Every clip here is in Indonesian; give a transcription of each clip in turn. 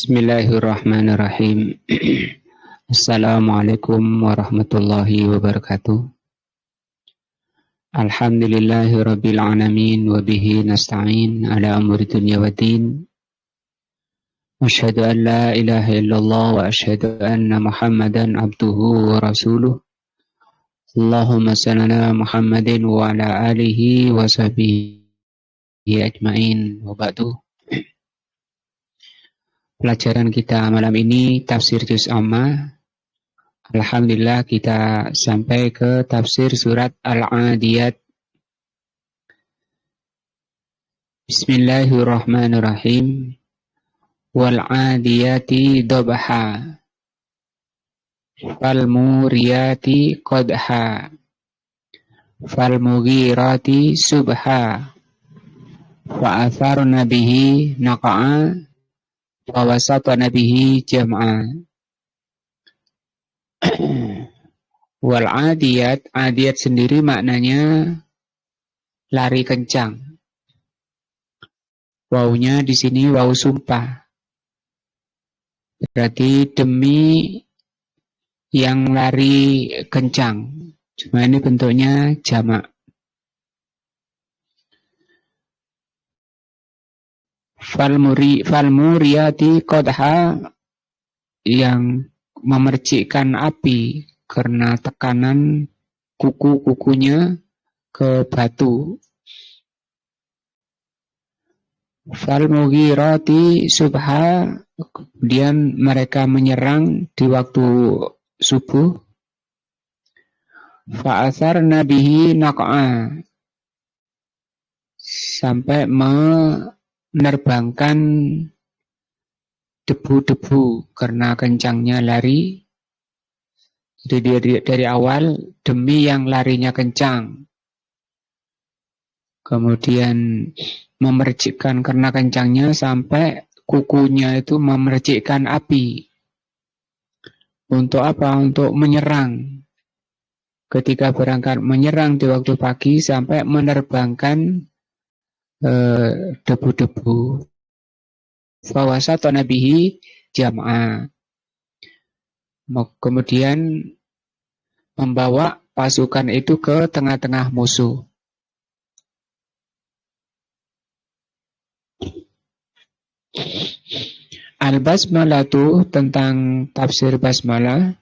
Bismillahirrahmanirrahim. Assalamualaikum warahmatullahi wabarakatuh. Alhamdulillahirabbil alamin wa bihi nasta'in ala umuri dunya waddin. Asyhadu an la ilaha illallah wa asyhadu anna Muhammadan abduhu wa rasuluh. Allahumma shalli ala Muhammadin wa ala alihi wa sahbihi ajmain. Wa ba'du. Pelajaran kita malam ini tafsir juz amma. Alhamdulillah kita sampai ke tafsir surat Al-Adiyat. Bismillahirrahmanirrahim. Wal-adiyati dobha, fal-muriyati qadha, fal-mughirati subha, fa'atharna bihi naqa'a, fawasatna bihi jam'a. Wal adiyat, adiyat sendiri maknanya lari kencang. Wawunya di sini wawu sumpah. Berarti demi yang lari kencang. Cuma ini bentuknya jamak. Falmuriyati qadha, yang memercikkan api karena tekanan kuku-kukunya ke batu. Falmughirati subha, kemudian mereka menyerang di waktu subuh. Fa'atharna bihi naq'a, sampai menerbangkan debu-debu karena kencangnya lari. Jadi dari awal demi yang larinya kencang, kemudian memercikkan karena kencangnya sampai kukunya itu memercikkan api. Untuk apa? Untuk menyerang. Ketika berangkat menyerang di waktu pagi sampai menerbangkan debu-debu. Fawasatna bihi jam'a, kemudian membawa pasukan itu ke tengah-tengah musuh. Al-basmalatu, tentang tafsir basmalah.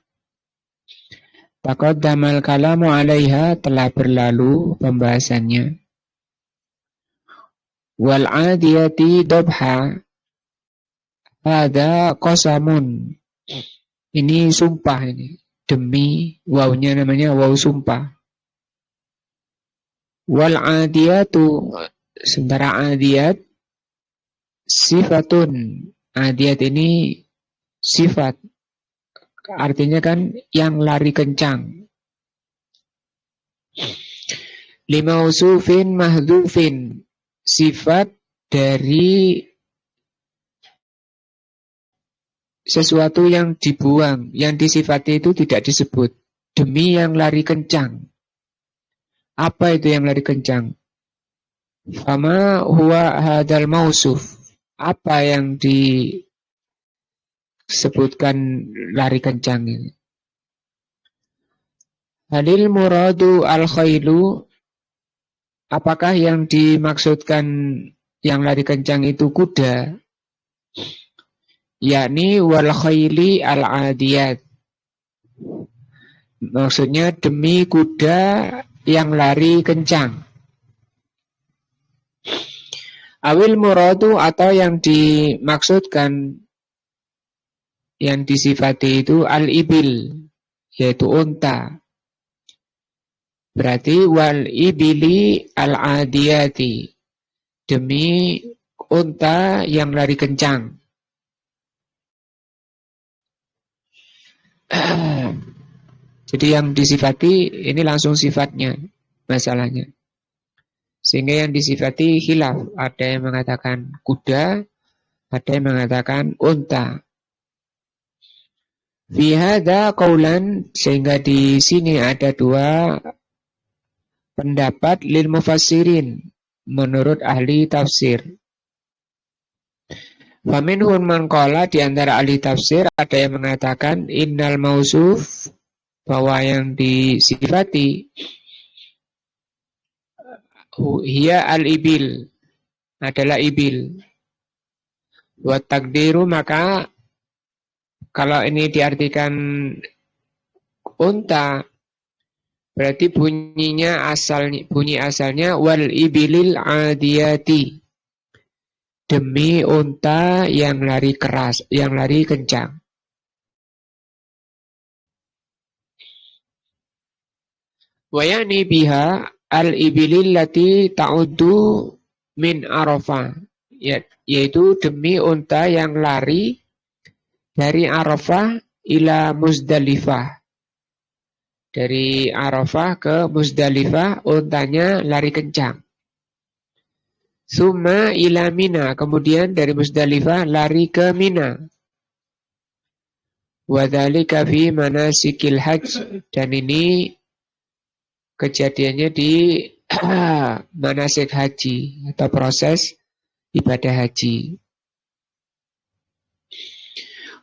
Taqaddamal kalamu 'alaiha, telah berlalu pembahasannya. Wal 'adiyati dobha, ada qasamun, ini sumpah, ini demi, wawunya namanya wawu sumpah. Wal 'adiyatu, sementara 'adiyat sifatun, adiyat ini sifat, artinya kan yang lari kencang. Limausufin mahdhufin, sifat dari sesuatu yang dibuang, yang disifati itu tidak disebut. Demi yang lari kencang. Apa itu yang lari kencang? Fama huwa hadal mausuf, apa yang disebutkan lari kencang ini? Halil muradu al-khailu, apakah yang dimaksudkan yang lari kencang itu kuda? Yakni wal khayli al-adiyat, maksudnya demi kuda yang lari kencang. Awil muradu, atau yang dimaksudkan, yang disifati itu al-ibil, yaitu unta. Berarti wal ibili al-adiyati, demi unta yang lari kencang. Jadi yang disifati ini langsung sifatnya, masalahnya. Sehingga yang disifati khilaf, ada yang mengatakan kuda, ada yang mengatakan unta. Fi hadza qaulan, sehingga di sini ada dua pendapat lil mufassirin, menurut ahli tafsir. Faminhum man qala, di antara ahli tafsir ada yang mengatakan innal mausuf, bahwa yang disifati hiya al-ibil, adalah ibil. Wa takdiru, maka kalau ini diartikan unta, berarti bunyi asalnya wal ibilil adiyati, demi unta yang lari keras, yang lari kencang. Wa yani biha al ibilil lati ta'uddu min Arafah, yaitu demi unta yang lari dari Arafah ila Muzdalifah. Dari Arafah ke Muzdalifah untanya lari kencang. Summa ila Mina, kemudian dari Muzdalifah lari ke Mina. Wadzalika fi manasikil hajj, dan ini kejadiannya di manasik haji atau proses ibadah haji.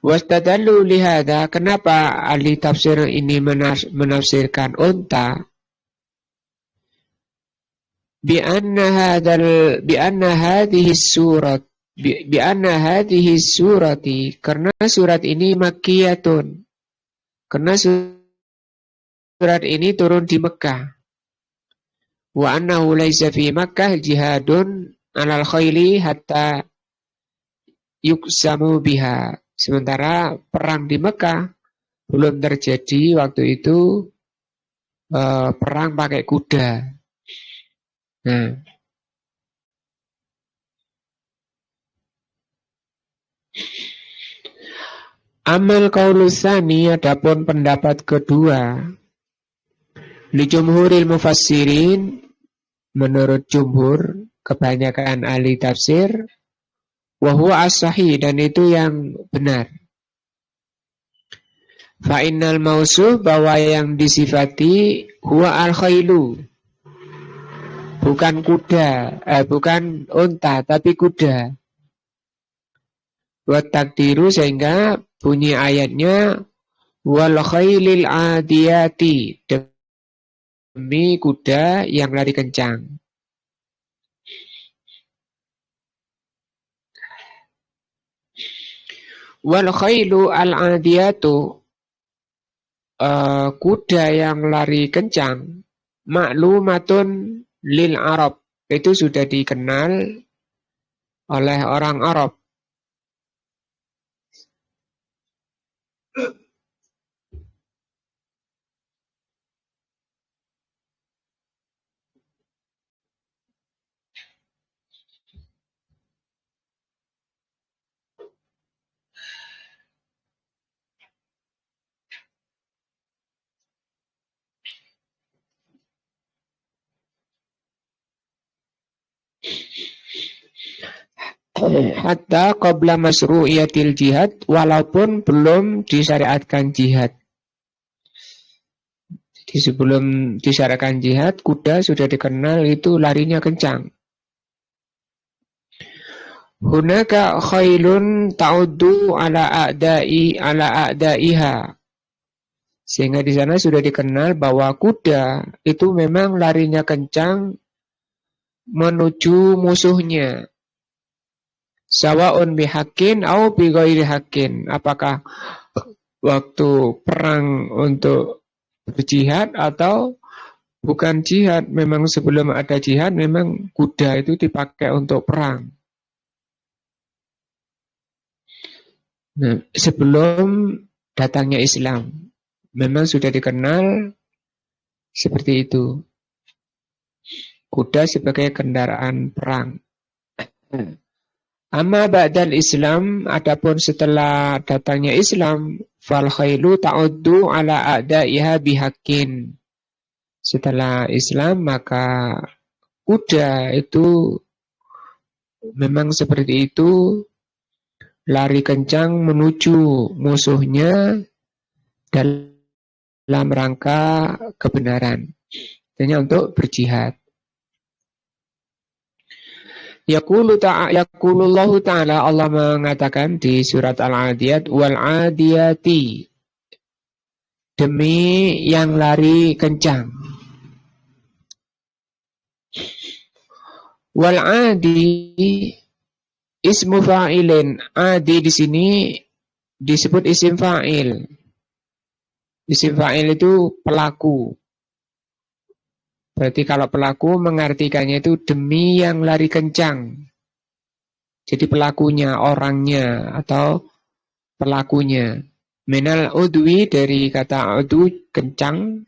Wastadallu lihada, kenapa ahli tafsir ini menafsirkan unta? Bi anna hadhihi surati, karena surat ini makkiyatun, karena surat ini turun di Mekah. Wa annahu laisa fi Makkah jihadun 'alal khayli hatta yuksamu biha. Sementara perang di Mekah belum terjadi waktu itu, perang pakai kuda. Nah, amal qaulusani, adapun pendapat kedua, li jumhuril mufassirin, menurut jumhur kebanyakan ahli tafsir, wa huwa as-sahih, dan itu yang benar. Fa innal mausuf, bahwa yang disifati huwa al-khailu, bukan kuda, bukan unta tapi kuda. Wa takdiru, sehingga bunyi ayatnya wal khailil adiyati, demi kuda yang lari kencang. Wal khailu al-adiyatu, kuda yang lari kencang, maklumatun lil Arab, itu sudah dikenal oleh orang Arab. Hatta qabla masru'iyatil jihad, walaupun belum disyariatkan jihad. Jadi sebelum disyariatkan jihad, kuda sudah dikenal itu larinya kencang. Hunaka khailun ta'uddu ala a'daiha, sehingga di sana sudah dikenal bahwa kuda itu memang larinya kencang menuju musuhnya. Sawa'un bihaqqin au bighairi haqqin, apakah waktu perang untuk berjihad atau bukan jihad. Memang sebelum ada jihad, memang kuda itu dipakai untuk perang. Nah, sebelum datangnya Islam, memang sudah dikenal seperti itu. Kuda sebagai kendaraan perang. Amma ba'dal Islam, adapun setelah datangnya Islam, fal khailu ta'uddu ala a'daiha bihaqqin. Setelah Islam, maka kuda itu memang seperti itu, lari kencang menuju musuhnya dalam rangka kebenaran, artinya untuk berjihad. Yaqulullahu ta'ala, Allah mengatakan di surat Al-Adiyat, wal adiyati, demi yang lari kencang. Wal adi ismu fa'ilin. Adi di sini disebut isim fa'il. Isim fa'il itu pelaku. Berarti kalau pelaku mengartikannya itu demi yang lari kencang. Jadi pelakunya, orangnya atau pelakunya. Minal udwi, dari kata udu, kencang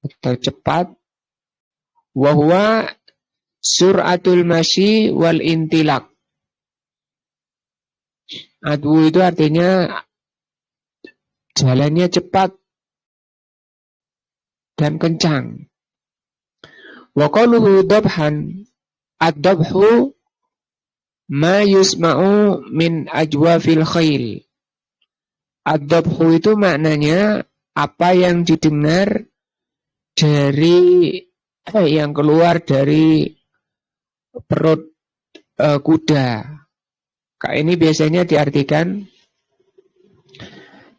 atau cepat. Wahwa sur'atul masyi wal intilak. Adwu itu artinya jalannya cepat dan kencang. Wa qaluhu dabhan, ad-dabhu ma yusma'u min ajwafil khail. Ad-dabhu itu maknanya apa yang didengar dari yang keluar dari perut kuda. Kak, ini biasanya diartikan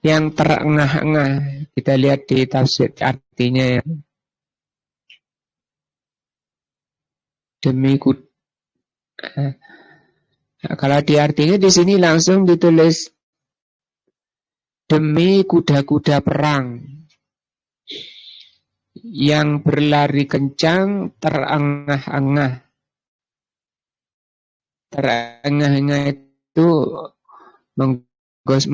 yang terengah-engah. Kita lihat di tafsir artinya ya. Demi kuda. Nah, kalau diartinya di sini langsung ditulis demi kuda-kuda perang yang berlari kencang terengah-engah. Terengah-engah itu menggos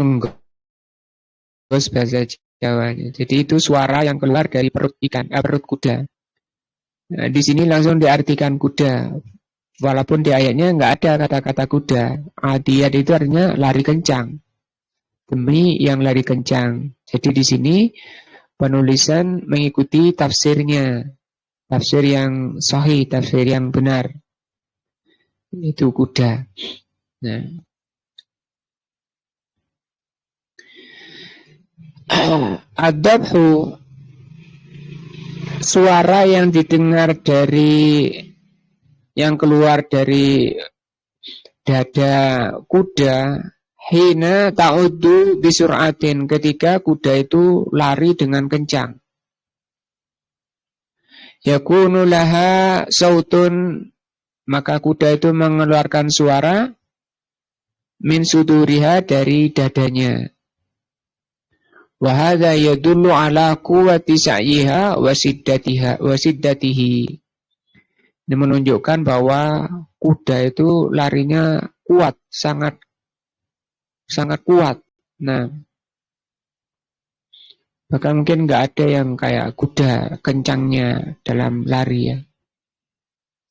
bahasa Jawanya. Jadi itu suara yang keluar dari perut perut kuda. Nah, di sini langsung diartikan kuda. Walaupun di ayatnya nggak ada kata-kata kuda. Adiyat itu artinya lari kencang. Demi yang lari kencang. Jadi di sini penulisan mengikuti tafsirnya. Tafsir yang sahih, tafsir yang benar. Itu kuda. Nah. Ad-dabhu, suara yang didengar dari yang keluar dari dada kuda, hina ta'uddu bisur'atin, ketika kuda itu lari dengan kencang. Yakunu laha sautun, maka kuda itu mengeluarkan suara min suduriha, dari dadanya. Wa hadza yadullu ala quwwati sa'yiha wa siddatihi. Ini menunjukkan bahwa kuda itu larinya kuat, sangat kuat. Nah, bahkan mungkin nggak ada yang kayak kuda kencangnya dalam lari ya.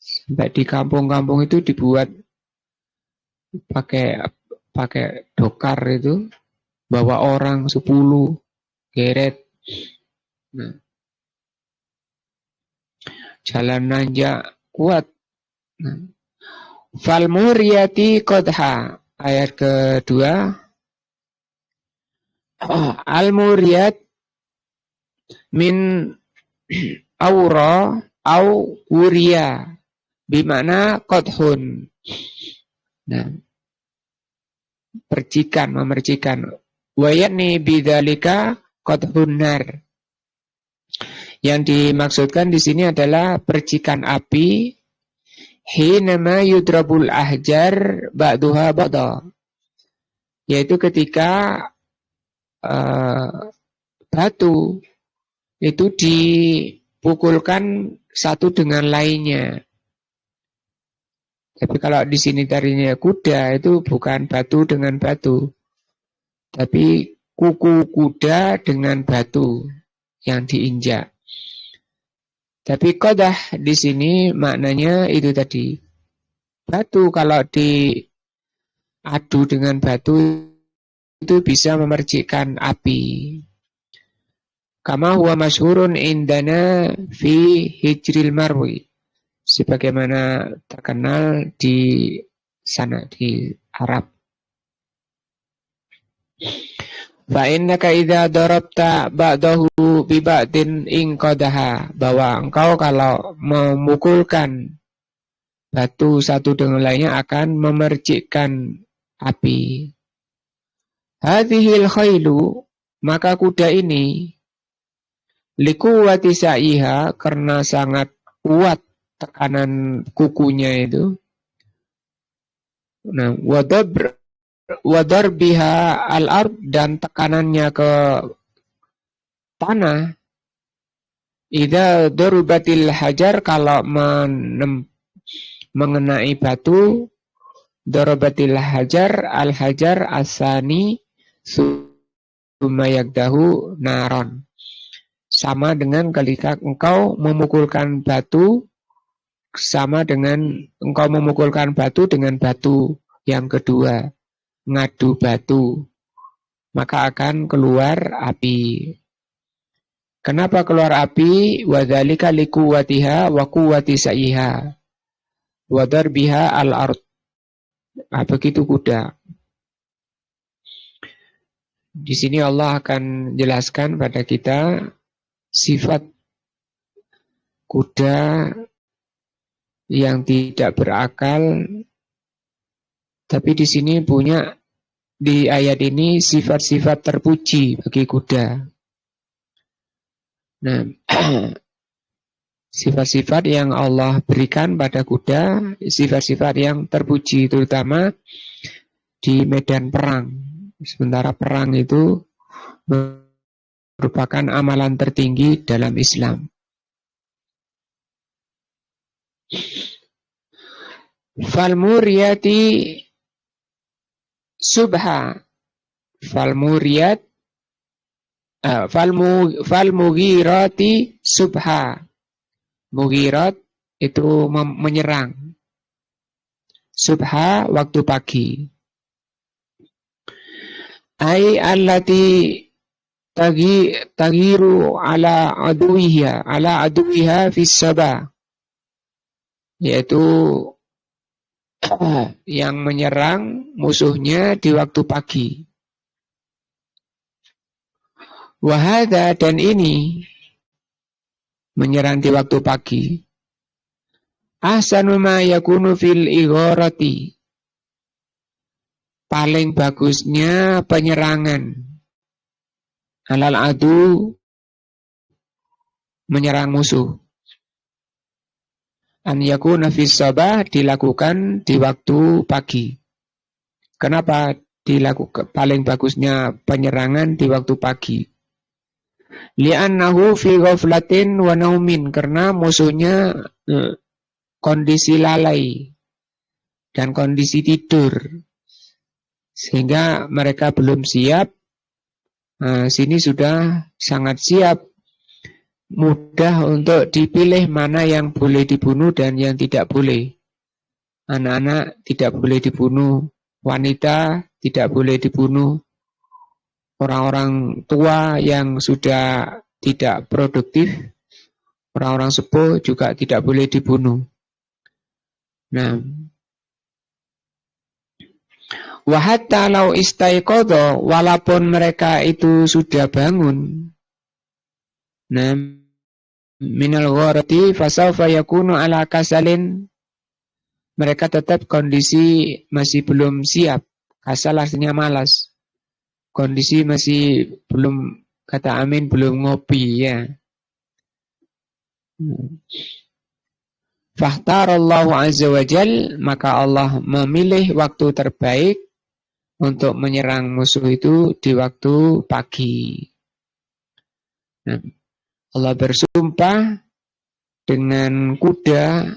Sampai di kampung-kampung itu dibuat pakai dokar itu, bawa orang 10 geret. Nah, jalan nanjak kuat. Nah, fal muriyati qadha, ayat kedua. Al muriyat min aura au wuriya, bimana qadhun. Nah, percikan, memercikan. Wa yakni bidzalika qadhun nar. Yang dimaksudkan di sini adalah percikan api. Hinama yudrabul ahjar ba'duha ba'da, yaitu ketika batu itu dipukulkan satu dengan lainnya. Tapi kalau di sini tarinya kuda, itu bukan batu dengan batu, tapi kuku kuda dengan batu yang diinjak. Tapi qadah di sini maknanya itu tadi. Batu kalau diadu dengan batu itu bisa memercikkan api. Kama huwa masyhurun indana fi hijril marwi, sebagaimana terkenal di sana di Arab. Fa innaka idza darabta ba'dahu bi ba'din in qadaha, bahwa engkau kalau memukulkan batu satu dengan lainnya akan memercikkan api. Hadhil khailu, maka kuda ini likuwati sa'iha, karena sangat kuat tekanan kukunya itu. Nah, wadarbiha al-ard, dan tekanannya ke tanah. Idza darubatil hajar, kalau mengenai batu, darabatil hajar al-hajar asani sumayakdahu naron. Sama dengan ketika engkau memukulkan batu, sama dengan engkau memukulkan batu dengan batu yang kedua, ngadu batu, maka akan keluar api. Kenapa keluar api? Wadzalika likuwatiha wa quwwati sa'iha wa darbiha al-ard. Nah, begitu kuda. Di sini Allah akan jelaskan pada kita sifat kuda yang tidak berakal, tapi di sini punya, di ayat ini sifat-sifat terpuji bagi kuda. Nah, sifat-sifat yang Allah berikan pada kuda, sifat-sifat yang terpuji, terutama di medan perang. Sementara perang itu merupakan amalan tertinggi dalam Islam. Falmuriyati subha, falmughirati subha. Mughirat itu menyerang. Subha, waktu pagi. Ai allati tagiru ala aduwiha fis sabah, yaitu yang menyerang musuhnya di waktu pagi. Wahada, dan ini menyerang di waktu pagi. Ahsanu ma yakunu fil igharati, paling bagusnya penyerangan. Alal adu, menyerang musuh. An yakuna fis sabah, dilakukan di waktu pagi. Kenapa dilakukan paling bagusnya penyerangan di waktu pagi? Li'annahu fi ghaflatin wa naumin, karena musuhnya kondisi lalai dan kondisi tidur, sehingga mereka belum siap. Nah, sini sudah sangat siap, mudah untuk dipilih mana yang boleh dibunuh dan yang tidak boleh. Anak-anak tidak boleh dibunuh, wanita tidak boleh dibunuh, orang-orang tua yang sudah tidak produktif, orang-orang sepuh juga tidak boleh dibunuh. Nah, wa hatta law istaiqadha, walaupun mereka itu sudah bangun, nah, minal gharati fasawfa yakunu ala kasalin, mereka tetap kondisi masih belum siap. Kasal artinya malas. Kondisi masih belum, kata Amin, belum ngopi ya. Fakhtarallahu azza wa jal, maka Allah memilih waktu terbaik untuk menyerang musuh itu di waktu pagi. Nah, Allah bersumpah dengan kuda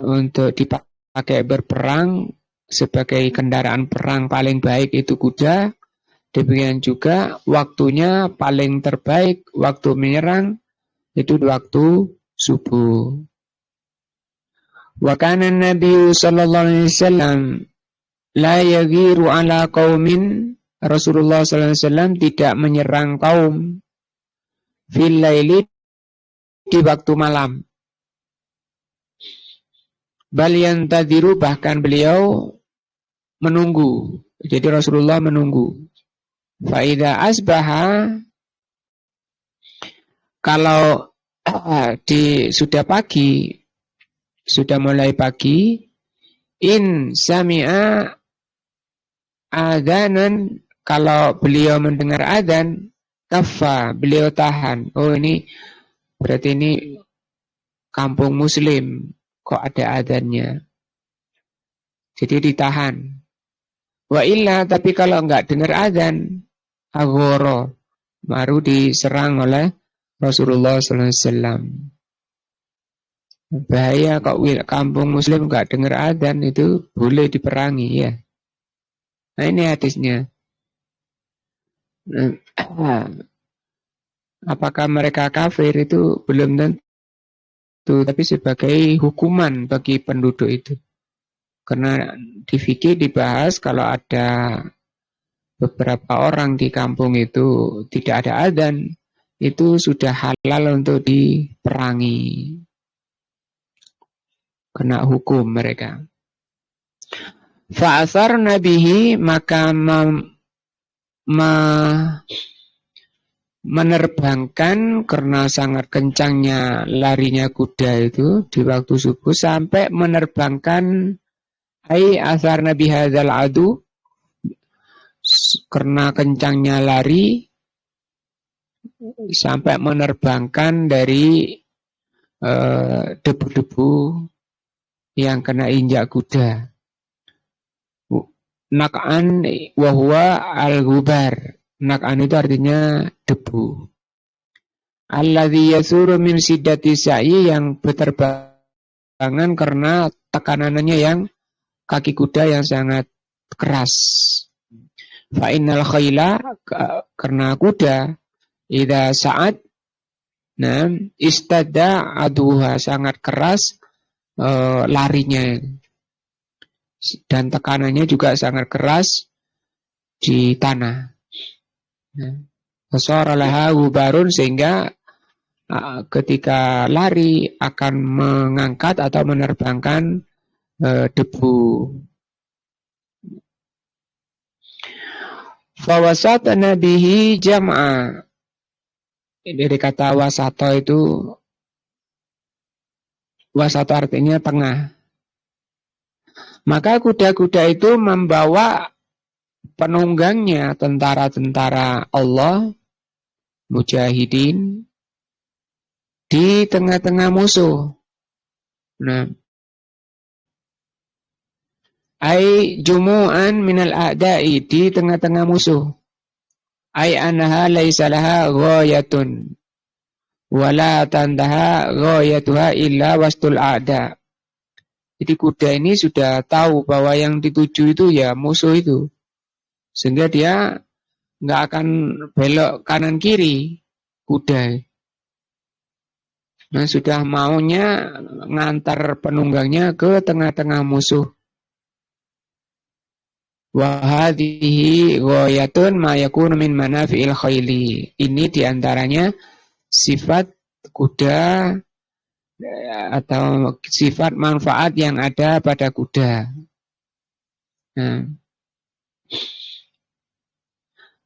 untuk dipakai berperang, sebagai kendaraan perang paling baik itu kuda. Demikian juga waktunya paling terbaik, waktu menyerang itu waktu subuh. Wa kana Nabi sallallahu alaihi wasallam la yaghiru ala qaumin, Rasulullah sallallahu alaihi wasallam tidak menyerang kaum fil laili, di waktu malam. Bal yantadiru, bahkan beliau menunggu. Jadi Rasulullah menunggu. Fa idza asbaha, kalau sudah pagi, sudah mulai pagi, in sami'a adzanan, kalau beliau mendengar adzan, kaffa, beliau tahan. Oh, ini berarti ini kampung muslim, kok ada adzannya. Jadi ditahan. Wa illa, tapi kalau enggak dengar adzan, aghara, baru diserang oleh Rasulullah sallallahu alaihi wasallam. Bahaya kok kampung muslim enggak dengar adzan, itu boleh diperangi ya. Nah, ini hadisnya. Apakah mereka kafir itu belum tentu, tapi sebagai hukuman bagi penduduk itu. Karena di fikih dibahas kalau ada beberapa orang di kampung itu tidak ada adzan, itu sudah halal untuk diperangi. Kena hukum mereka. Fa'asar nabihi, maka menerbangkan karena sangat kencangnya larinya kuda itu di waktu subuh, sampai menerbangkan asar nabi hadzal adu, karena kencangnya lari sampai menerbangkan dari debu-debu yang kena injak kuda. Nak'an wahwa al-ghubar. Nak'an itu artinya debu. Alladzi yasuru min siddati sa'i, yang berterbangan karena tekanannya yang kaki kuda yang sangat keras. Fa innal khayla, karena kuda, idza sa'at, nah istada aduha, sangat keras larinya, dan tekanannya juga sangat keras di tanah. Fasaralaha gubarun, sehingga ketika lari akan mengangkat atau menerbangkan debu. Fawasatana bihi jam'a. Dari kata wasato itu, wasato artinya tengah. Maka kuda-kuda itu membawa penunggangnya, tentara-tentara Allah, mujahidin, di tengah-tengah musuh. Nah, ai jumu'an minal a'da'i, di tengah-tengah musuh. Ai anha laisa laha ghayatun wala tantaha ghayatuha illa wastul a'da. Jadi kuda ini sudah tahu bahwa yang dituju itu ya musuh itu, sehingga dia nggak akan belok kanan kiri kuda. Nah, sudah maunya ngantar penunggangnya ke tengah-tengah musuh. Wa hadhihi ghayatun ma yakunu min manafi'il khayli. Ini diantaranya sifat kuda atau sifat manfaat yang ada pada kuda.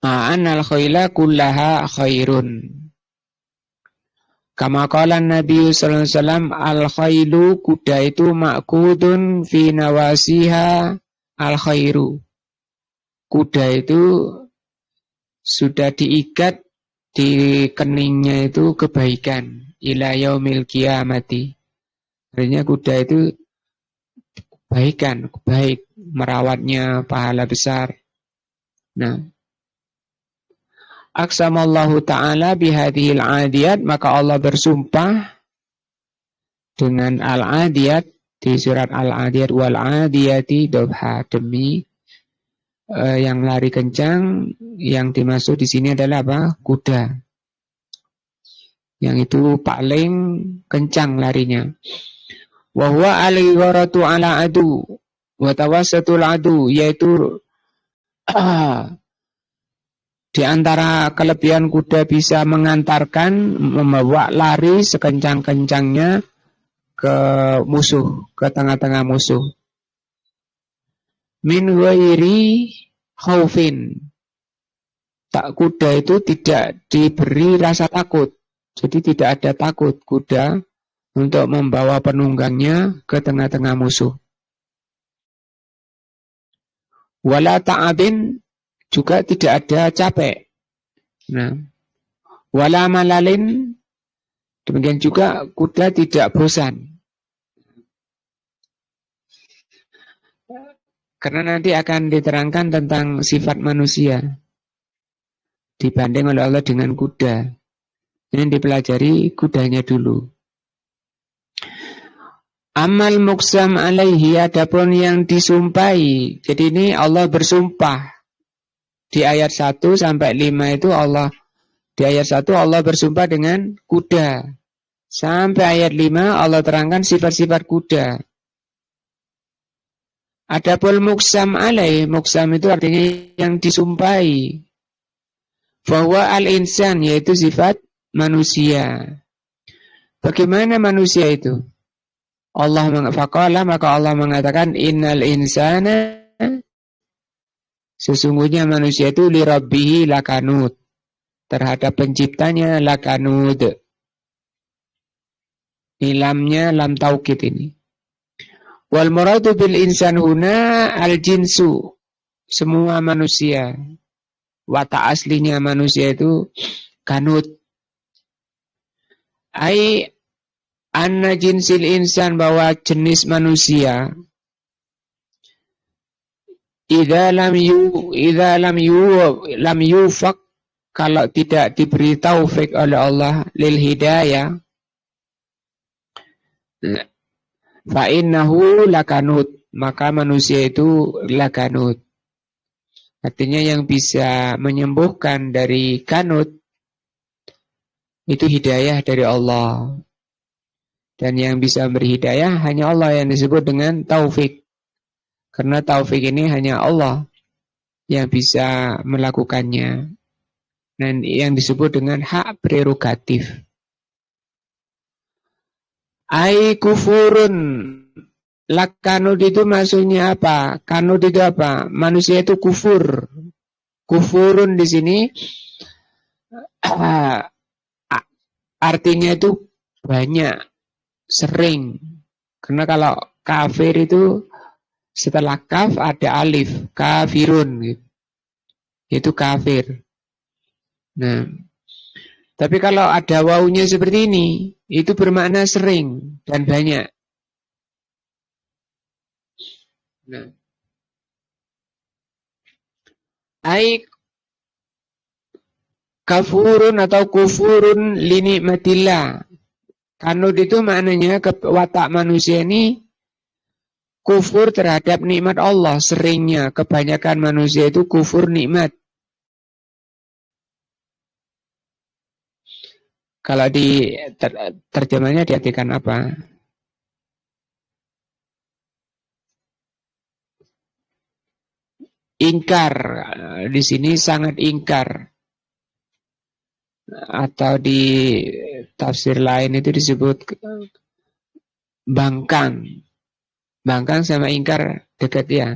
Anal khayla kullaha khairun. Kama qala Nabi sallallahu alaihi wasallam, al khaylu, kuda itu ma'kudun fi nawasiha al khairu. Kuda itu sudah diikat di keningnya itu kebaikan, ila yaumil qiyamati. Artinya kuda itu kebaikan, baik, merawatnya pahala besar. Nah, aqsamallahu ta'ala bihadhil adiyat, maka Allah bersumpah dengan al-adiyat di surat al-adiyat, wal adiyati dobha, demi yang lari kencang. Yang dimaksud di sini adalah apa? Kuda. Yang itu paling kencang larinya. Wa huwa al-gharatu ala adu wa tawassatul adu, yaitu di antara kelebihan kuda bisa mengantarkan, membawa lari sekencang-kencangnya ke musuh, ke tengah-tengah musuh. Min ghairi khaufin. Tak, kuda itu tidak diberi rasa takut. Jadi tidak ada takut kuda untuk membawa penunggangnya ke tengah-tengah musuh. Wala ta'abin, juga tidak ada capek. Nah, wala malalin, demikian juga kuda tidak bosan. Karena nanti akan diterangkan tentang sifat manusia dibanding oleh Allah dengan kuda. Ini dipelajari kudanya dulu. Amal muqsam alaihi, adapun yang disumpahi. Jadi ini Allah bersumpah. Di ayat 1 sampai 5 itu Allah, di ayat 1 Allah bersumpah dengan kuda. Sampai ayat 5 Allah terangkan sifat-sifat kuda. Adapun muqsam alaih, muqsam itu artinya yang disumpahi. Bahwa al-insan, yaitu sifat manusia. Bagaimana manusia itu? Faqala, maka Allah mengatakan innal insana, sesungguhnya manusia itu li rabbihi lakanut, terhadap penciptanya lakanut. Lamnya lam taukid ini. Wal muradu bil insan huna al jinsu, semua manusia. Watak aslinya manusia itu kanut. Ai anna jinsil insan, bahwa jenis manusia idza lam yufaq, kalau tidak diberi taufik oleh Allah lil hidayah, fa innahu lakanut, maka manusia itu lakanut. Artinya yang bisa menyembuhkan dari kanut itu hidayah dari Allah. Dan yang bisa memberi hidayah hanya Allah, yang disebut dengan taufik. Karena taufik ini hanya Allah yang bisa melakukannya. Dan yang disebut dengan hak prerogatif. Ai kufurun. Lakanut itu maksudnya apa? Kanut itu apa? Manusia itu kufur. Kufurun di sini artinya itu banyak, sering. Karena kalau kafir itu setelah kaf ada alif, kafirun gitu. Itu kafir. Nah, tapi kalau ada wawunya seperti ini, itu bermakna sering dan banyak. Nah, ai kafurun atau kufurun linikmatillah. Kanut itu maknanya watak manusia ini kufur terhadap nikmat Allah. Seringnya, kebanyakan manusia itu kufur nikmat. Kalau di terjemahnya diartikan apa? Ingkar. Di sini sangat ingkar. Atau di tafsir lain itu disebut bangkang. Bangkang sama ingkar dekat ya.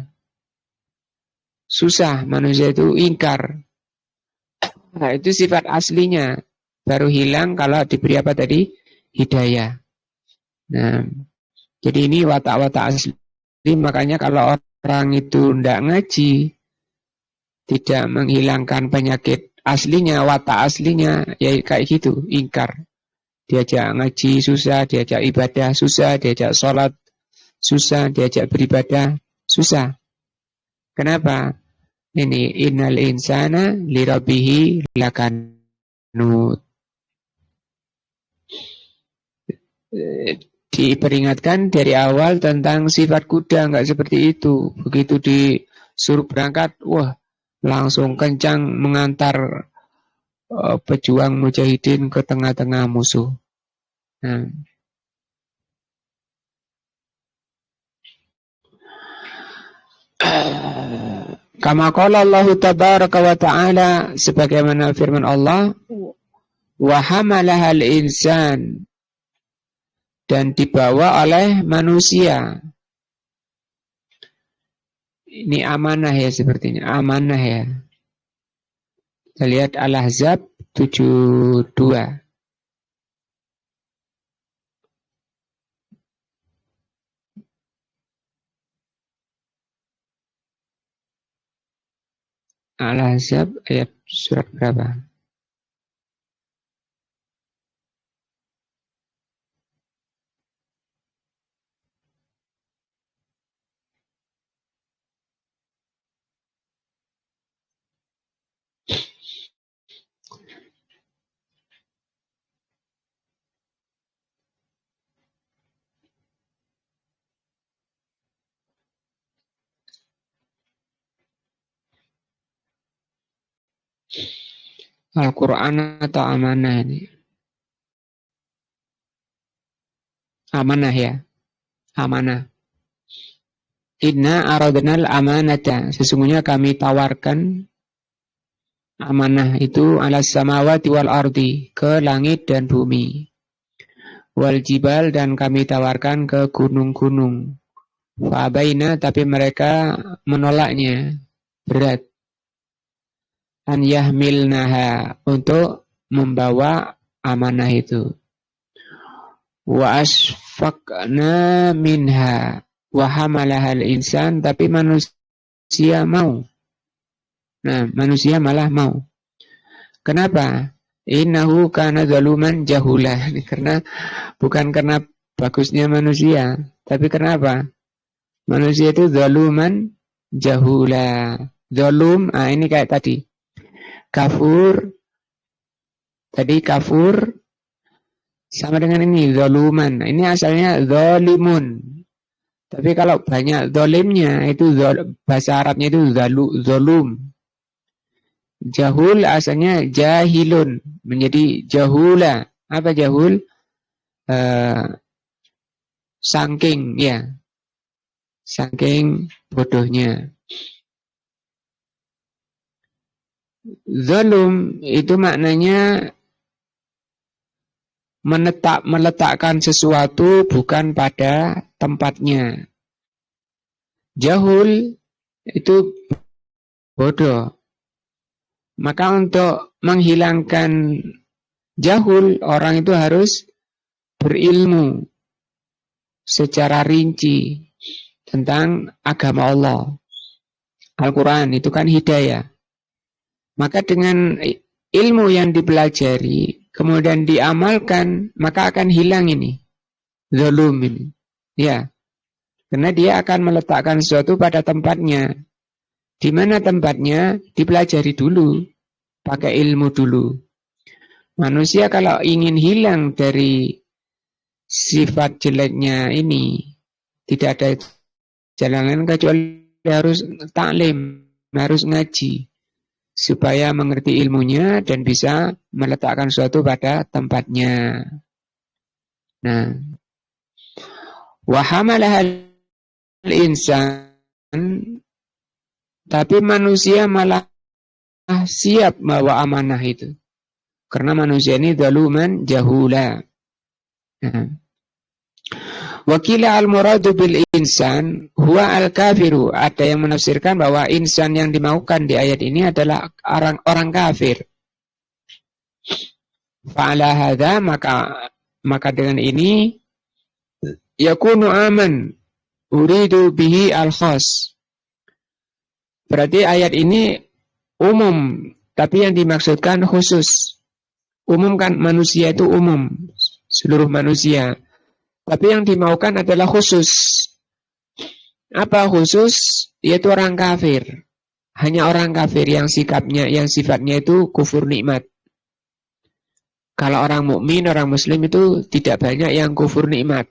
Susah manusia itu ingkar. Nah, itu sifat aslinya. Baru hilang kalau diberi apa tadi? Hidayah. Nah, jadi ini watak-watak asli. Makanya kalau orang itu tidak ngaji, tidak menghilangkan penyakit aslinya, watak aslinya, ya kayak gitu, ingkar. Diajak ngaji susah, diajak ibadah susah, diajak sholat susah, diajak beribadah susah. Kenapa? Ini innal insana li rabbihi lakanut. Diperingatkan dari awal tentang sifat kuda, nggak seperti itu. Begitu disuruh berangkat, wah langsung kencang mengantar pejuang mujahidin ke tengah-tengah musuh. Nah. Kama qala Allah tabaraka wa ta'ala, sebagaimana firman Allah, wa hamalahal insan, dan dibawa oleh manusia. Ini amanah ya sepertinya, amanah ya. Kita lihat Al-Ahzab 72. Al-Ahzab ayat surat berapa? Al-Quran atau amanah ini? Amanah ya, amanah. Inna aradnal amanata. Sesungguhnya kami tawarkan amanah itu alas samawati wal ardi, ke langit dan bumi. Wal jibal, dan kami tawarkan ke gunung-gunung. Fa'abaina, tapi mereka menolaknya, berat. An yahmilnaha, untuk membawa amanah itu. Wa asfaqna minha wa hamalahal insan, tapi manusia mau. Nah, manusia malah mau. Kenapa? Innahu kana zaluman jahula. Karena bukan karena bagusnya manusia, tapi kenapa? Manusia itu zaluman jahula. Zalum, ini kayak tadi. Kafur. Tadi kafur sama dengan ini zaluman. Ini asalnya zalimun. Tapi kalau banyak zalimnya itu bahasa Arabnya itu zalum. Jahul asalnya jahilun, menjadi jahula. Apa jahul? Saking, ya. Saking bodohnya. Zalum itu maknanya meletakkan sesuatu bukan pada tempatnya. Jahul itu bodoh. Maka untuk menghilangkan jahul, orang itu harus berilmu secara rinci tentang agama Allah. Al-Quran itu kan hidayah. Maka dengan ilmu yang dipelajari, kemudian diamalkan, maka akan hilang ini. Zalum ini. Ya. Karena dia akan meletakkan sesuatu pada tempatnya. Di mana tempatnya? Dipelajari dulu. Pakai ilmu dulu. Manusia kalau ingin hilang dari sifat jeleknya ini, tidak ada jalan lain kecuali harus taklim, harus ngaji, supaya mengerti ilmunya dan bisa meletakkan sesuatu pada tempatnya. Nah, wa hamalahal insan, tapi manusia malah siap bawa amanah itu. Karena manusia ini zaluman jahula. Wakila al-muradu bil insan huwa al-kafiru. Ada yang menafsirkan bahwa insan yang dimaukan di ayat ini adalah orang kafir. Fa'ala hadza, maka dengan ini yakunu aman uridu bihi al-khas. Berarti ayat ini umum, tapi yang dimaksudkan khusus. Umum kan manusia itu umum, seluruh manusia. Tapi yang dimaukan adalah khusus. Apa khusus? Yaitu orang kafir. Hanya orang kafir yang sifatnya itu kufur nikmat. Kalau orang mukmin, orang muslim itu tidak banyak yang kufur nikmat.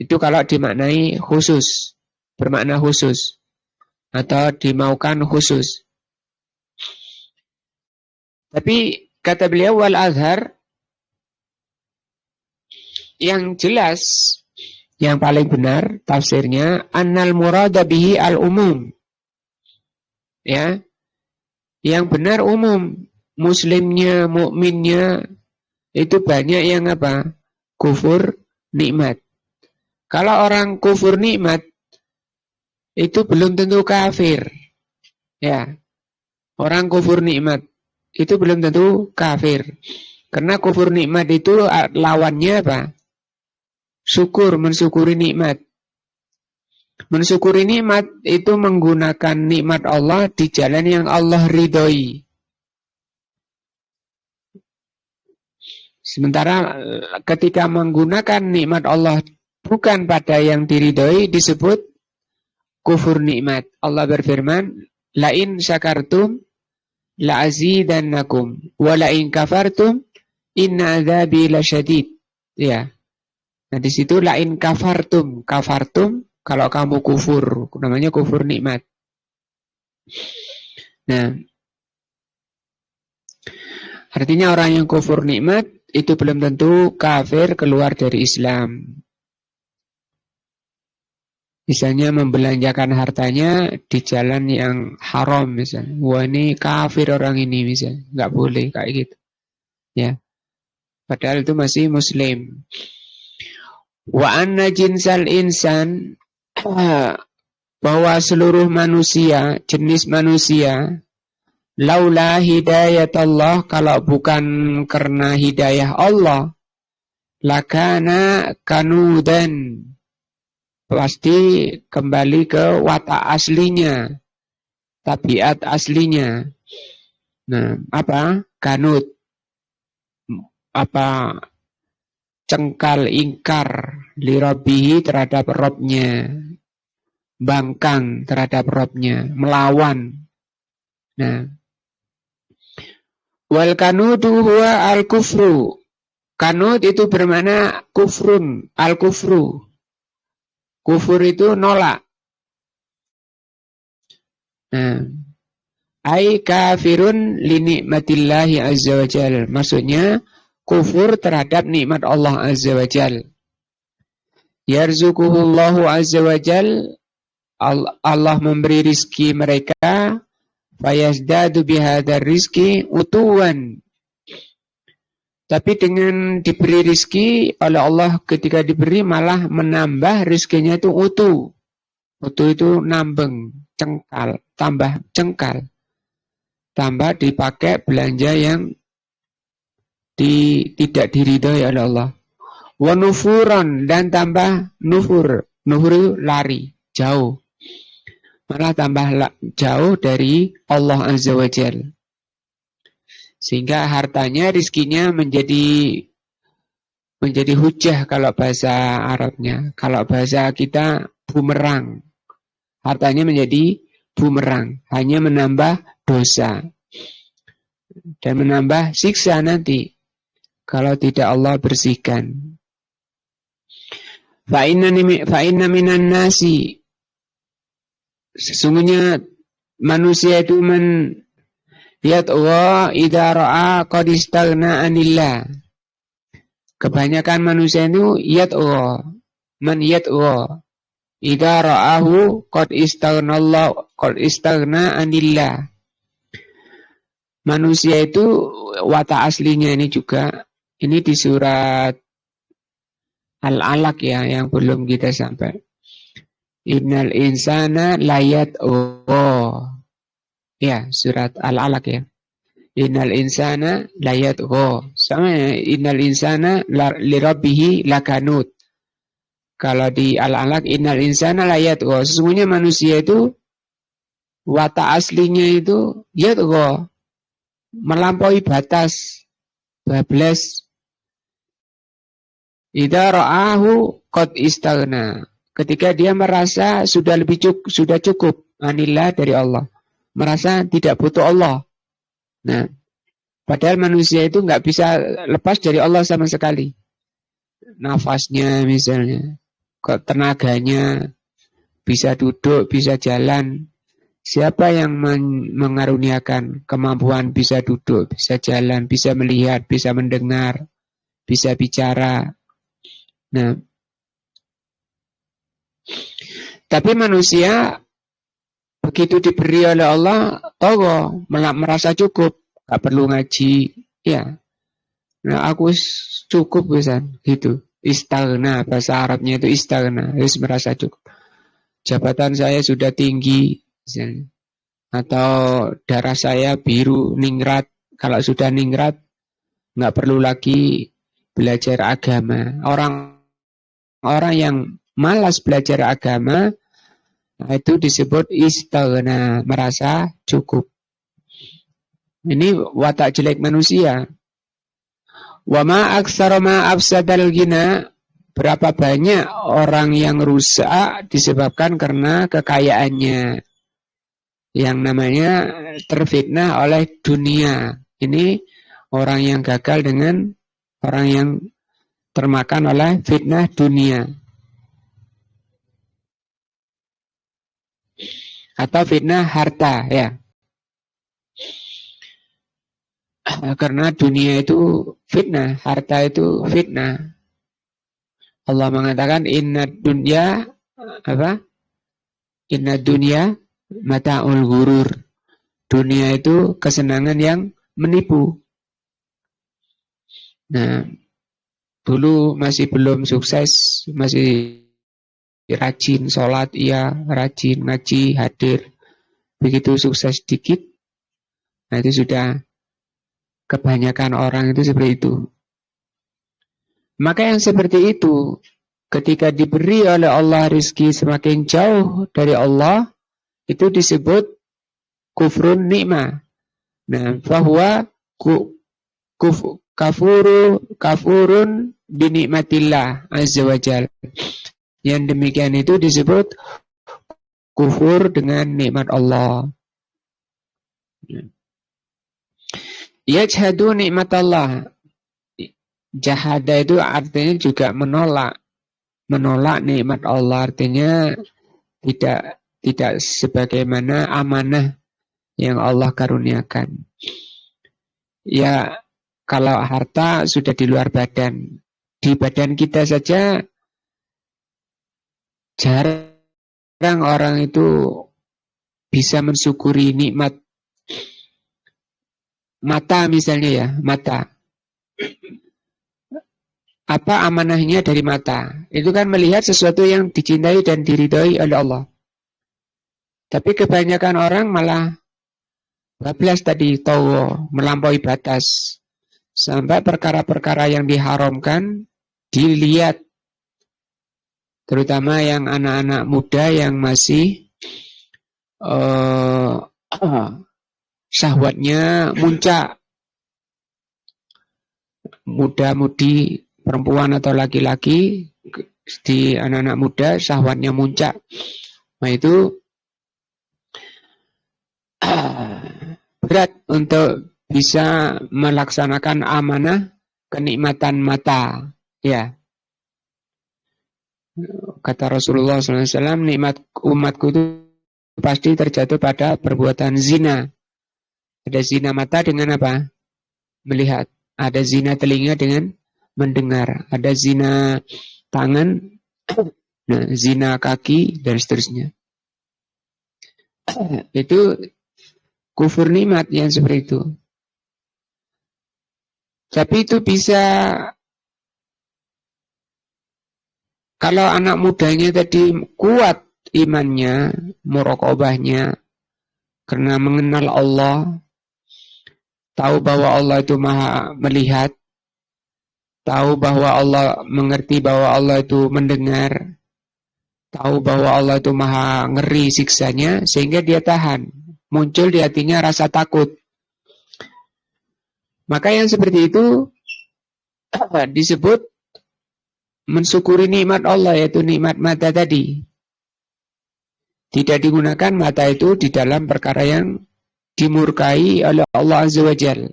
Itu kalau dimaknai khusus, bermakna khusus, atau dimaukan khusus. Tapi kata beliau wal azhar, yang jelas, yang paling benar tafsirnya annal murada bihi al umum. Ya. Yang benar umum, muslimnya, mukminnya itu banyak yang apa? Kufur nikmat. Kalau orang kufur nikmat itu belum tentu kafir. Ya. Orang kufur nikmat itu belum tentu kafir. Karena kufur nikmat itu lawannya apa? Syukur, mensyukuri nikmat. Mensyukuri nikmat itu menggunakan nikmat Allah di jalan yang Allah ridhoi. Sementara ketika menggunakan nikmat Allah bukan pada yang diridhoi disebut kufur nikmat. Allah berfirman, "Lain syakartum la'azidannakum wa la'in kafartum inna adzabi lasyadid." Ya. Nah, di situ lain kafartum. Kafartum kalau kamu kufur, namanya kufur nikmat. Nah, artinya orang yang kufur nikmat itu belum tentu kafir keluar dari Islam. Misalnya membelanjakan hartanya di jalan yang haram misalnya. Wah, ini kafir orang ini misalnya. Nggak boleh kayak gitu. Ya. Padahal itu masih muslim. Wa anna jinsal insan, bahwa seluruh manusia, jenis manusia, laula hidayat Allah, kalau bukan karena hidayah Allah, lakana kanudan, pasti kembali ke watak aslinya, tabiat aslinya. Nah, apa? Kanud. Apa? Cengkal, ingkar lirabihi terhadap Robnya, bangkang terhadap Robnya, melawan. Nah, wal kanudu huwa al kufru. Kanud itu bermakna kufrun, al kufru. Kufur itu nolak. Nah, ai kafirun li nikmatillahi azza wa jal. Maksudnya kufur terhadap nikmat Allah azza wa jal. Yarzuquhullahu azza wa jal, Allah memberi rizki mereka, fayazdadu bihadar rizki utuwan. Tapi dengan diberi rizki oleh Allah, ketika diberi malah menambah rizkinya itu utuh. Utuh itu nambeng, cengkal, tambah cengkal. Tambah dipakai belanja yang tidak diridhoi oleh Allah. Wa nufuran, dan tambah nufur. Nufur itu lari, jauh. Malah tambah jauh dari Allah azza wa jalla. Sehingga hartanya, rizkinya menjadi hujah kalau bahasa Arabnya. Kalau bahasa kita bumerang. Hartanya menjadi bumerang. Hanya menambah dosa. Dan menambah siksa nanti. Kalau tidak Allah bersihkan. Fa inna minan nasi. Sesungguhnya manusia itu yat'a idza ra'a qad istaghna 'anillah. Kebanyakan manusia itu yat'a, man yat'a idza ra'ahu qad istaghna 'anillah. Manusia itu watak aslinya ini juga, ini di surat Al-Alaq ya, yang belum kita sampai. Innal insana layat'a. Ya, surat Al-Alaq ya. Innal insana layatgha. Sama ya, innal insana lirabbihi lakanut. Kalau di Al-Alaq, innal insana layatgha. Sesungguhnya manusia itu watak aslinya itu yatgha, melampaui batas, bablas. Idza ra'ahu qad istaghna. Ketika dia merasa sudah cukup anillah dari Allah. Merasa tidak butuh Allah. Nah, padahal manusia itu nggak bisa lepas dari Allah sama sekali. Nafasnya misalnya, tenaganya, bisa duduk, bisa jalan. Siapa yang mengaruniakan kemampuan bisa duduk, bisa jalan, bisa melihat, bisa mendengar, bisa bicara. Nah, tapi manusia begitu diberi oleh Allah, togo, merasa cukup, gak perlu ngaji, ya. Nah, aku cukup pesan, gitu. Istaghna, bahasa Arabnya itu istaghna, harus merasa cukup. Jabatan saya sudah tinggi, misalnya. Atau darah saya biru, ningrat. Kalau sudah ningrat, gak perlu lagi belajar agama. Orang yang malas belajar agama, Nah, itu disebut istaghna, merasa cukup. Ini watak jelek manusia. Wa ma aktsara ma afsadal ghina, berapa banyak orang yang rusak disebabkan karena kekayaannya. Yang namanya terfitnah oleh dunia. Ini orang yang gagal dengan orang yang termakan oleh fitnah dunia. Atau fitnah harta, ya. Karena dunia itu fitnah, harta itu fitnah. Allah mengatakan inna dunya apa? Inna dunya mata'ul ghurur. Dunia itu kesenangan yang menipu. Nah, dulu masih belum sukses, masih rajin sholat, iya, rajin ngaji, hadir. Begitu sukses dikit, nah itu sudah kebanyakan orang itu seperti itu. Maka yang seperti itu, ketika diberi oleh Allah rezeki semakin jauh dari Allah, itu disebut kufrun nikmah. Nah, bahwa kafurun binikmatillah azza wajal. Yang demikian itu disebut kufur dengan nikmat Allah. Yajhadu nikmat Allah. Jahada itu artinya juga menolak. Menolak nikmat Allah artinya tidak sebagaimana amanah yang Allah karuniakan. Ya, kalau harta sudah di luar badan. Di badan kita saja jarang orang itu bisa mensyukuri nikmat mata misalnya ya, mata. Apa amanahnya dari mata? Itu kan melihat sesuatu yang dicintai dan diridhoi oleh Allah. Tapi kebanyakan orang malah bablas tadi, tawa, melampaui batas. Sampai perkara-perkara yang diharamkan dilihat. Terutama yang anak-anak muda yang masih syahwatnya muncak. Muda-mudi, perempuan atau laki-laki, di anak-anak muda syahwatnya muncak. Nah itu berat untuk bisa melaksanakan amanah kenikmatan mata. Ya, kata Rasulullah SAW, nikmat umatku itu pasti terjatuh pada perbuatan zina. Ada zina mata dengan apa? Melihat. Ada zina telinga dengan mendengar. Ada zina tangan, nah, zina kaki, dan seterusnya. Itu kufur nikmat yang seperti itu. Tapi itu bisa, kalau anak mudanya tadi kuat imannya, muraqabahnya, karena mengenal Allah, tahu bahwa Allah itu maha melihat, tahu bahwa Allah mengerti bahwa Allah itu mendengar, tahu bahwa Allah itu maha ngeri siksanya, sehingga dia tahan. Muncul di hatinya rasa takut. Maka yang seperti itu disebut mensyukuri nikmat Allah, yaitu nikmat mata tadi. Tidak digunakan mata itu di dalam perkara yang dimurkai oleh Allah Azza wa Jalla.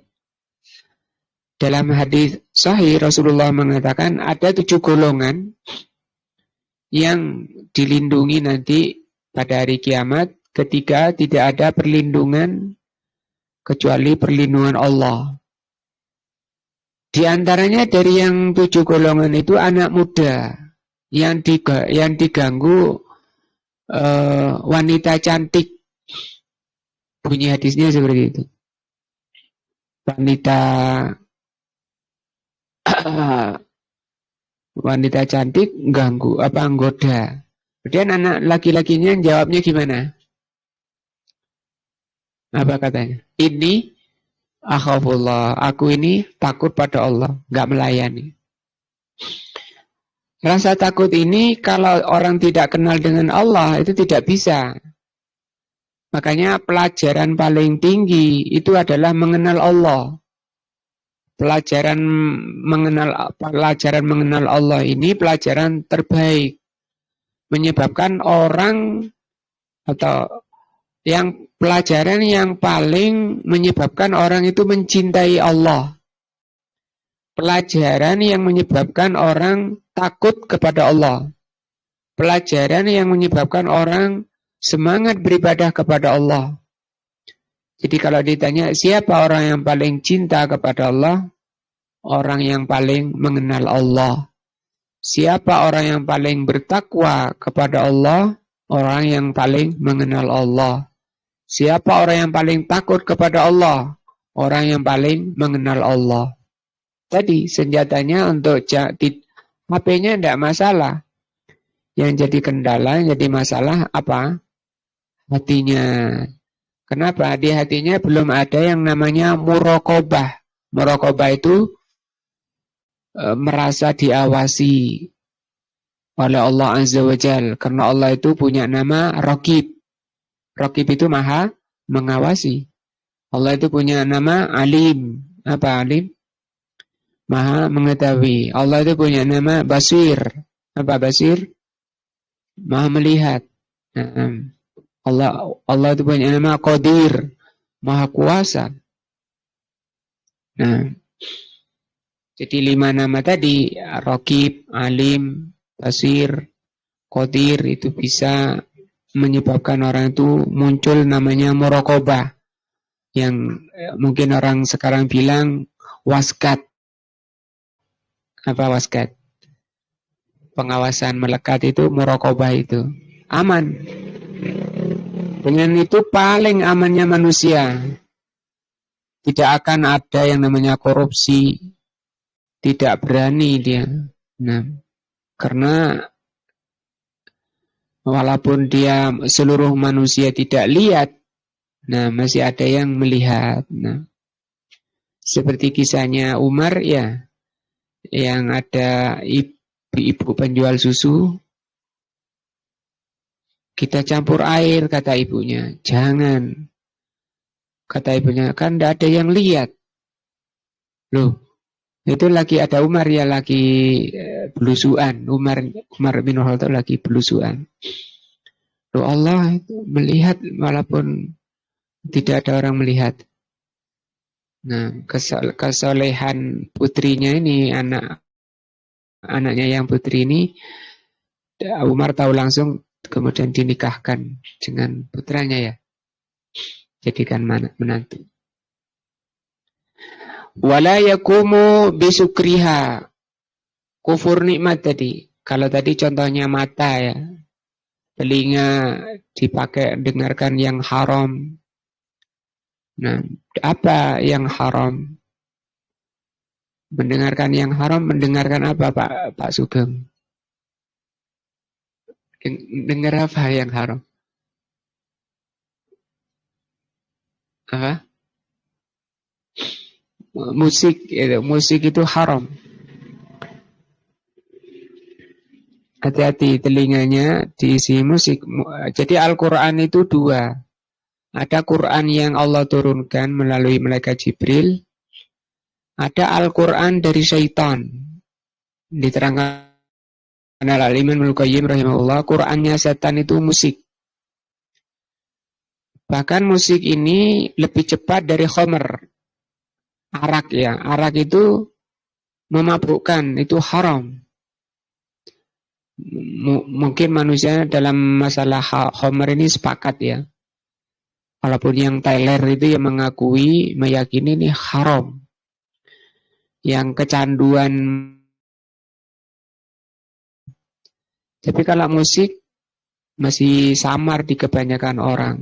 Dalam hadis sahih Rasulullah mengatakan ada 7 golongan yang dilindungi nanti pada hari kiamat ketika tidak ada perlindungan kecuali perlindungan Allah. Di antaranya dari yang 7 golongan itu anak muda yang diganggu wanita cantik. Bunyi hadisnya seperti itu. Wanita cantik ganggu anggoda. Kemudian anak laki-lakinya jawabnya gimana? Apa katanya? Ini akhafullah, aku ini takut pada Allah, enggak melayani. Rasa takut ini kalau orang tidak kenal dengan Allah itu tidak bisa. Makanya pelajaran paling tinggi itu adalah mengenal Allah. Pelajaran mengenal Allah ini pelajaran terbaik, menyebabkan orang atau pelajaran yang paling menyebabkan orang itu mencintai Allah. Pelajaran yang menyebabkan orang takut kepada Allah. Pelajaran yang menyebabkan orang semangat beribadah kepada Allah. Jadi kalau ditanya siapa orang yang paling cinta kepada Allah? Orang yang paling mengenal Allah. Siapa orang yang paling bertakwa kepada Allah? Orang yang paling mengenal Allah. Siapa orang yang paling takut kepada Allah? Orang yang paling mengenal Allah. Tadi senjatanya untuk HP-nya tidak masalah. Yang jadi kendala, yang jadi masalah apa? Hatinya. Kenapa? Di hatinya belum ada yang namanya muraqabah. Muraqabah itu merasa diawasi oleh Allah Azza wa Jal. Karena Allah itu punya nama Raqib. Raqib itu maha mengawasi. Allah itu punya nama Alim. Apa Alim? Maha mengetahui. Allah itu punya nama Basir. Apa Basir? Maha melihat. Allah itu punya nama Qadir. Maha kuasa. Nah, jadi 5 nama tadi, Raqib, Alim, Basir, Qadir, itu bisa menyebabkan orang itu muncul namanya muraqabah. Yang mungkin orang sekarang bilang waskat. Apa waskat? Pengawasan melekat itu muraqabah itu. Aman. Dengan itu paling amannya manusia. Tidak akan ada yang namanya korupsi. Tidak berani dia. Nah, karena walaupun dia seluruh manusia tidak lihat, nah masih ada yang melihat. Nah, seperti kisahnya Umar ya, yang ada ibu penjual susu, kita campur air, kata ibunya. Jangan. Kata ibunya, kan tidak ada yang lihat. Loh, itu lagi ada Umar ya, lagi belusuan. Umar bin Khattab lagi belusuan. Loh, Allah itu melihat walaupun tidak ada orang melihat. Nah, kesolehan putrinya ini, anaknya yang putri ini, Umar tahu langsung, kemudian dinikahkan dengan putranya ya. Jadikan menantu. Wala yakumu bisukriha. Kufur nikmat tadi. Kalau tadi contohnya mata ya. Telinga dipakai dengarkan yang haram. Nah, apa yang haram? Mendengarkan yang haram, mendengarkan apa Pak Sugeng? Dengar apa yang haram? Apa? Musik itu haram. Hati-hati telinganya diisi musik. Jadi Al-Quran itu 2. Ada Quran yang Allah turunkan melalui malaikat Jibril. Ada Al-Quran dari syaitan. Diterangkan Al-Imam Al-Qayyim rahimahullah, Qurannya setan itu musik. Bahkan musik ini lebih cepat dari khamr. Arak ya. Arak itu memabukkan, itu haram. Mungkin manusia dalam masalah khamr ini sepakat ya. Walaupun yang Tyler itu yang meyakini ini haram. Yang kecanduan. Tapi kalau musik masih samar di kebanyakan orang.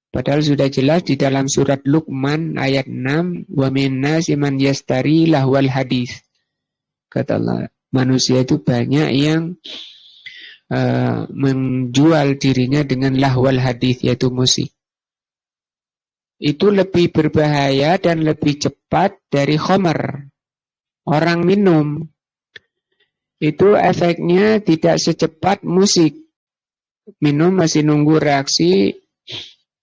Padahal sudah jelas di dalam surat Luqman ayat 6, wa minnasi man yastari lahwal hadis. Kata Allah, manusia itu banyak yang menjual dirinya dengan lahwal hadis, yaitu musik. Itu lebih berbahaya dan lebih cepat dari khamr. Orang minum itu efeknya tidak secepat musik. Minum masih nunggu reaksi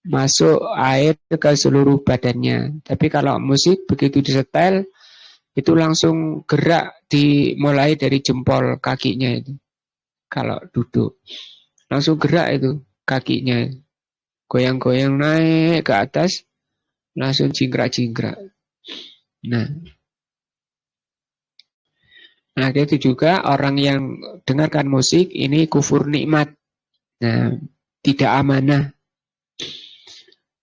masuk air ke seluruh badannya. Tapi kalau musik begitu disetel, itu langsung gerak dimulai dari jempol kakinya itu. Kalau duduk, langsung gerak itu kakinya. Goyang-goyang naik ke atas, langsung jingkrak-jingkrak. Nah, itu juga orang yang dengarkan musik, ini kufur nikmat. Nah, tidak amanah.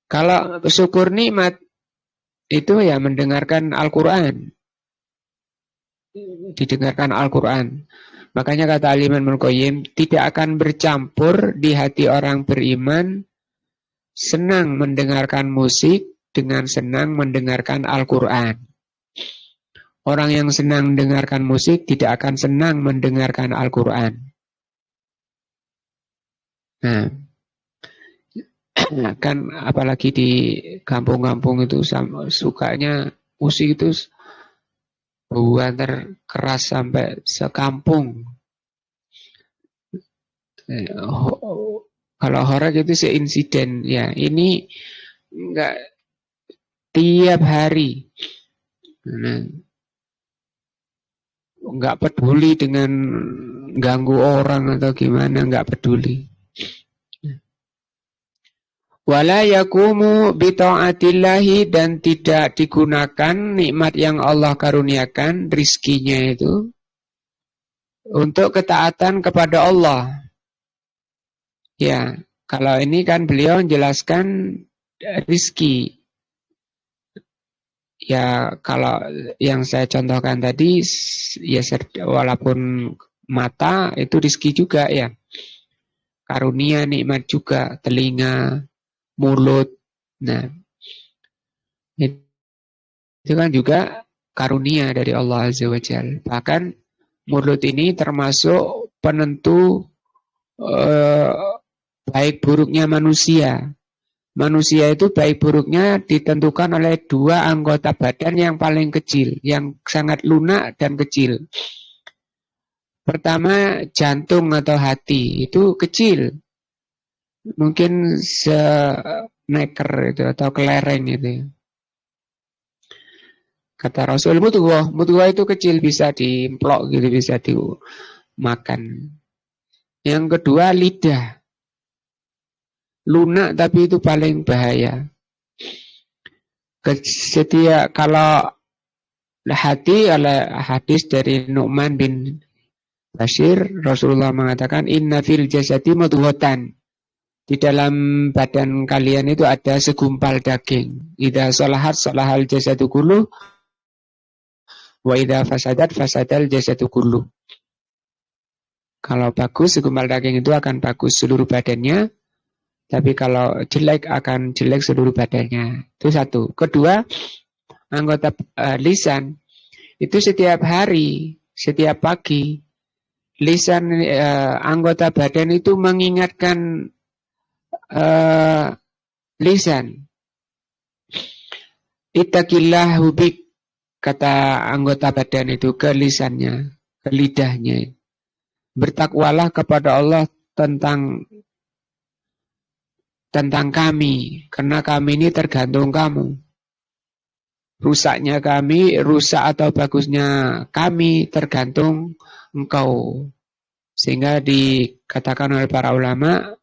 Kalau syukur nikmat, itu ya mendengarkan Al-Quran. Didengarkan Al-Quran. Makanya kata Al-Imam Al-Qayyim, tidak akan bercampur di hati orang beriman senang mendengarkan musik dengan senang mendengarkan Al-Quran. Orang yang senang mendengarkan musik tidak akan senang mendengarkan Al-Quran. Nah, kan apalagi di kampung-kampung itu sukanya musik itu buantar keras sampai sekampung. Kalau horor itu seinsiden ya. Ini enggak tiap hari. Nah, enggak peduli dengan ganggu orang atau gimana, enggak peduli. Wala yakumu bita'atillahi, dan tidak digunakan nikmat yang Allah karuniakan, rizkinya itu, untuk ketaatan kepada Allah. Ya, kalau ini kan beliau menjelaskan rizki. Ya, kalau yang saya contohkan tadi, ya walaupun mata itu rizki juga ya. Karunia nikmat juga, telinga, mulut. Nah, itu kan juga karunia dari Allah Azza wa Jalla. Bahkan mulut ini termasuk penentu baik buruknya manusia. Manusia itu baik buruknya ditentukan oleh dua anggota badan yang paling kecil, yang sangat lunak dan kecil. Pertama, jantung atau hati, itu kecil. Mungkin seneker itu atau kelereng itu. Kata Rasul, mudghah itu kecil, bisa diemplok gitu, bisa dimakan. Yang kedua, lidah. Lunak tapi itu paling bahaya. Kalau hati, oleh hadis dari Nu'man bin Bashir, Rasulullah mengatakan, inna fil jasadi mudghatan. Di dalam badan kalian itu ada segumpal daging. Idza salahat salahal jasadu kullu, wa idza fasadat fasadal jasadu kullu. Kalau bagus, segumpal daging itu akan bagus seluruh badannya. Tapi kalau jelek akan jelek seluruh badannya. Itu satu. Kedua, anggota lisan itu setiap hari, setiap pagi, lisan anggota badan itu mengingatkan lisan. Ittaqillah hubik, kata anggota badan itu ke lisannya, ke lidahnya. Bertakwalah kepada Allah tentang kami, karena kami ini tergantung kamu. Rusaknya kami, rusak atau bagusnya kami tergantung engkau. Sehingga dikatakan oleh para ulama,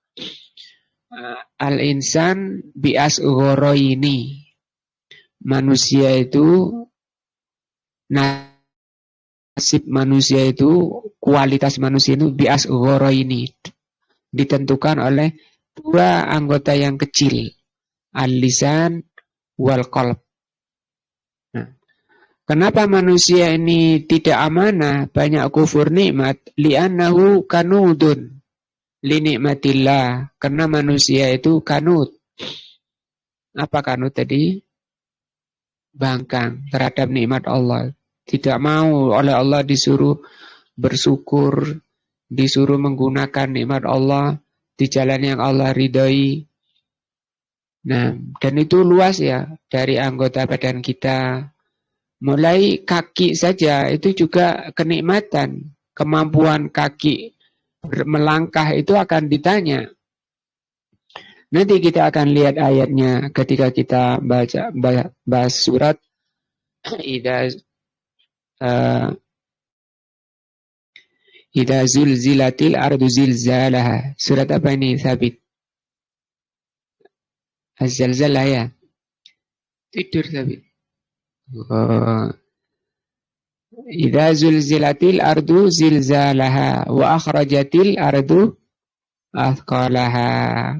al-insan bi'asghoroini. Manusia itu, nasib manusia itu, kualitas manusia itu bi'asghoroini. Ditentukan oleh dua anggota yang kecil, al-lisan wal qalb. Nah, kenapa manusia ini tidak amanah, banyak kufur nikmat? Li'annahu kanudun li nikmatillah. Karena manusia itu kanut. Apa kanut tadi? Bangkang terhadap nikmat Allah. Tidak mau oleh Allah disuruh bersyukur, disuruh menggunakan nikmat Allah di jalan yang Allah ridhoi. Nah, dan itu luas ya, dari anggota badan kita. Mulai kaki saja itu juga kenikmatan. kemampuan kaki melangkah itu akan ditanya. Nanti kita akan lihat ayatnya ketika kita bahas surat Idza zulzilatil ardu zilzalaha. Surat apa ini, Sabit? Az-Zalzalah ya. Tidur Sabit. Idza zulzilatil ardu zilzalaha wa akhrajatil ardu athqalaha.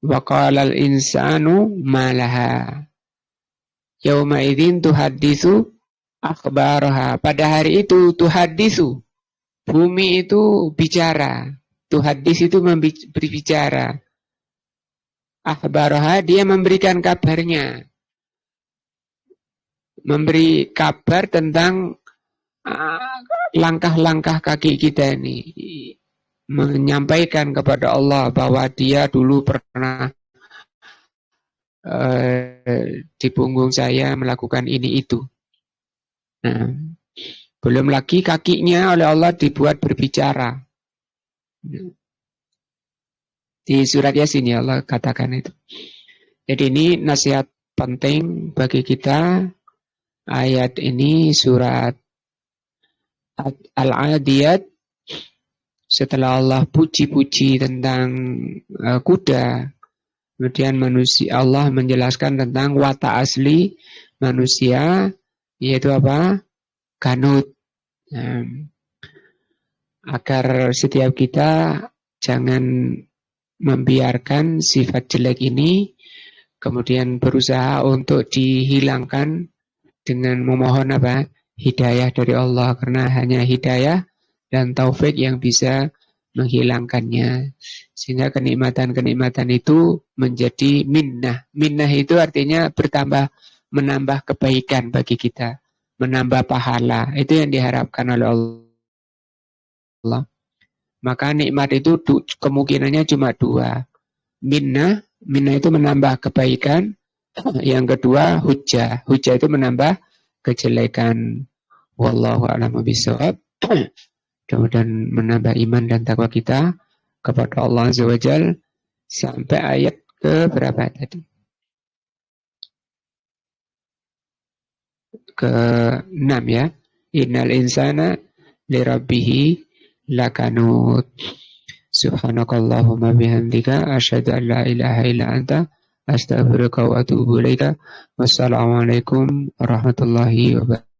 Wa qala al-insanu ma laha. Yauma idzin tuhadditsu akhbaraha. Pada hari itu tuhaddisu. Bumi itu bicara. Tuhaddis itu berbicara. Akhbaraha, dia memberikan kabarnya. Memberi kabar tentang langkah-langkah kaki kita ini. Menyampaikan kepada Allah bahwa dia dulu pernah di punggung saya melakukan ini itu. Nah, belum lagi kakinya oleh Allah dibuat berbicara. Di surat Yasin ya Allah katakan itu. Jadi ini nasihat penting bagi kita. Ayat ini surat Al-Adiyat. Setelah Allah puji-puji tentang kuda, kemudian Allah menjelaskan tentang watak asli manusia, yaitu apa? Kanut. Agar setiap kita jangan membiarkan sifat jelek ini, kemudian berusaha untuk dihilangkan dengan memohon apa? Hidayah dari Allah, karena hanya hidayah dan taufik yang bisa menghilangkannya. Sehingga kenikmatan-kenikmatan itu menjadi minnah. Minnah itu artinya menambah kebaikan bagi kita, menambah pahala. Itu yang diharapkan oleh Allah. Maka nikmat itu kemungkinannya cuma dua. Minnah itu menambah kebaikan. Yang kedua hujjah. Hujjah itu menambah kejelekan. Wallahu a'lam bishawab. Kemudian menambah iman dan takwa kita kepada Allah Azza wa Jalla sampai ayat ke berapa tadi? Ke-6 ya. Innal insana lirabbihi lakanut. Subhanakallahumma bihamdika asyhadu an la ilaha illa anta astaghfiruka wa atubu ilaika. Wassalamualaikum warahmatullahi wabarakatuh.